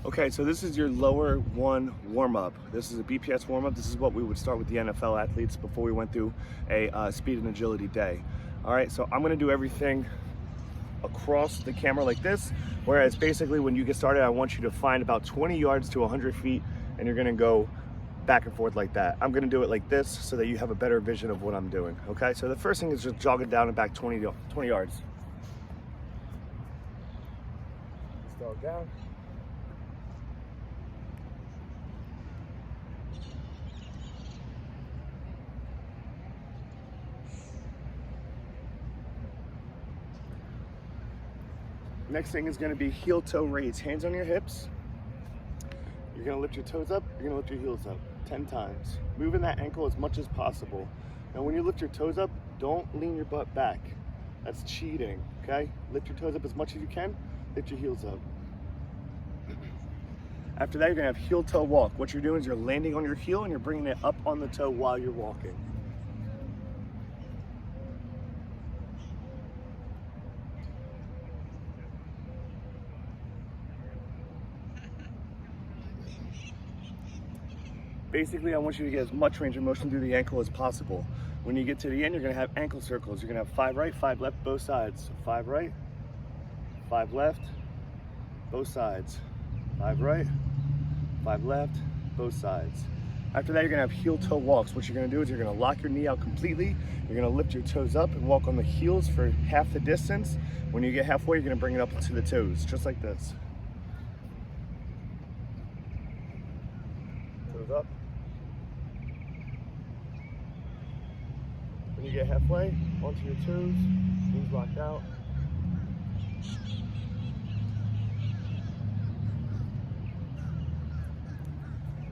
Okay, so this is your lower one warm-up. This is a BPS warm-up. This is what we would start with the NFL athletes before we went through a speed and agility day. All right, so I'm gonna do everything across the camera like this, whereas basically when you get started, I want you to find about 20 yards to 100 feet, and you're gonna go back and forth like that. I'm gonna do it like this so that you have a better vision of what I'm doing, okay? So the first thing is just jogging down and back 20 yards. Just jog down. Next thing is gonna be heel toe raise. Hands on your hips. You're gonna lift your toes up, you're gonna lift your heels up 10 times. Moving that ankle as much as possible. Now when you lift your toes up, don't lean your butt back. That's cheating, okay? Lift your toes up as much as you can, lift your heels up. After that, you're gonna have heel toe walk. What you're doing is you're landing on your heel and you're bringing it up on the toe while you're walking. Basically, I want you to get as much range of motion through the ankle as possible. When you get to the end, you're gonna have ankle circles. You're gonna have 5 right, 5 left, both sides. So 5 right, 5 left, both sides. 5 right, 5 left, both sides. After that, you're gonna have heel toe walks. What you're gonna do is you're gonna lock your knee out completely. You're gonna lift your toes up and walk on the heels for half the distance. When you get halfway, you're gonna bring it up to the toes, just like this. Toes up. When you get halfway, onto your toes, knees locked out.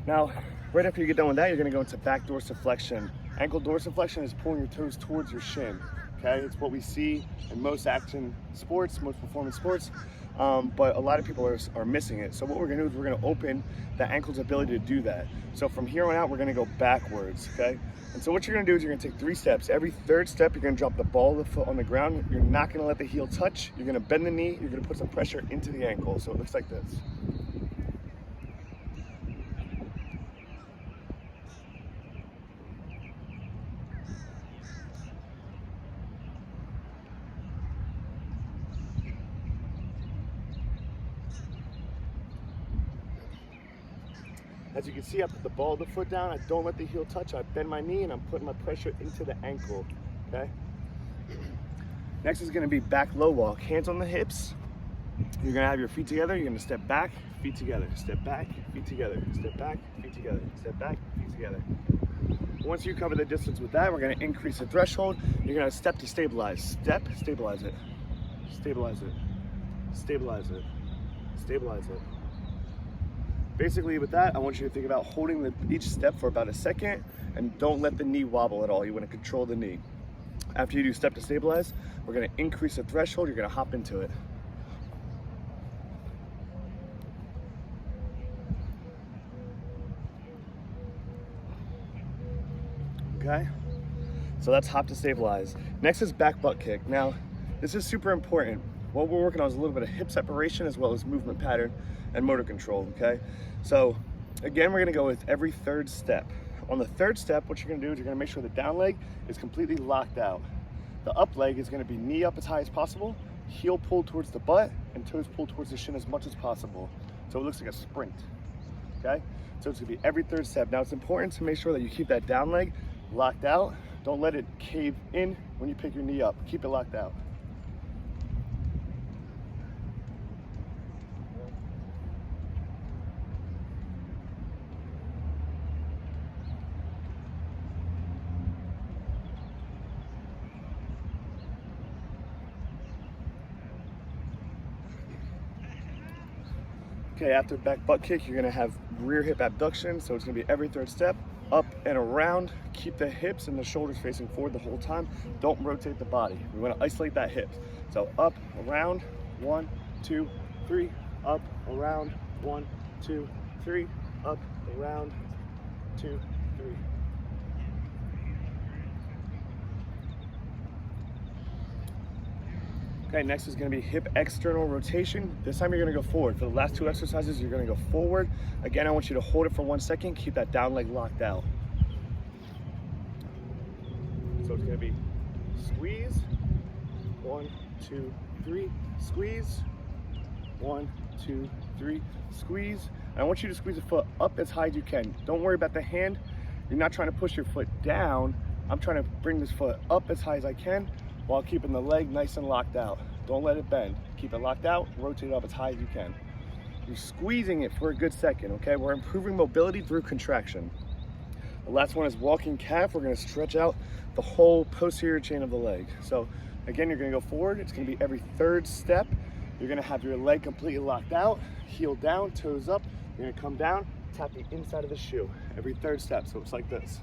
Now, right after you get done with that, you're gonna go into back dorsiflexion. Ankle dorsiflexion is pulling your toes towards your shin, okay? It's what we see in most action sports, most performance sports, but a lot of people are missing it. So what we're gonna do is we're gonna open the ankle's ability to do that. So from here on out, we're gonna go backwards, okay? And so what you're gonna do is you're gonna take 3 steps. Every third step, you're gonna drop the ball of the foot on the ground. You're not gonna let the heel touch. You're gonna bend the knee. You're gonna put some pressure into the ankle. So it looks like this. As you can see, I put the ball of the foot down. I don't let the heel touch. I bend my knee and I'm putting my pressure into the ankle, okay? Next is gonna be back low walk. Hands on the hips. You're gonna have your feet together. You're gonna step back, feet together. Step back, feet together. Step back, feet together. Step back, feet together. Once you cover the distance with that, we're gonna increase the threshold. You're gonna step to stabilize. Step, stabilize it. Stabilize it. Stabilize it. Stabilize it. Basically with that, I want you to think about holding each step for about a second and don't let the knee wobble at all. You want to control the knee. After you do step to stabilize, we're going to increase the threshold. You're going to hop into it. Okay? So that's hop to stabilize. Next is back butt kick. Now, this is super important. What we're working on is a little bit of hip separation as well as movement pattern and motor control, okay? So again, we're gonna go with every third step. On the third step, what you're gonna do is you're gonna make sure the down leg is completely locked out. The up leg is gonna be knee up as high as possible, heel pulled towards the butt, and toes pulled towards the shin as much as possible. So it looks like a sprint, okay? So it's gonna be every third step. Now it's important to make sure that you keep that down leg locked out. Don't let it cave in when you pick your knee up. Keep it locked out. Okay, after back butt kick, you're gonna have rear hip abduction. So it's gonna be every third step, up and around. Keep the hips and the shoulders facing forward the whole time. Don't rotate the body. We wanna isolate that hip. So up, around, 1, 2, 3, up, around, 1, 2, 3, up, around, 2, 3. Okay, next is gonna be hip external rotation. This time you're gonna go forward. For the last two exercises, you're gonna go forward. Again, I want you to hold it for 1 second, keep that down leg locked out. So it's gonna be squeeze, 1, 2, 3, squeeze, 1, 2, 3, squeeze. And I want you to squeeze the foot up as high as you can. Don't worry about the hand. You're not trying to push your foot down. I'm trying to bring this foot up as high as I can while keeping the leg nice and locked out. Don't let it bend. Keep it locked out, rotate it up as high as you can. You're squeezing it for a good second, okay? We're improving mobility through contraction. The last one is walking calf. We're gonna stretch out the whole posterior chain of the leg. So again, you're gonna go forward. It's gonna be every third step. You're gonna have your leg completely locked out, heel down, toes up. You're gonna come down, tap the inside of the shoe every third step. So it's like this.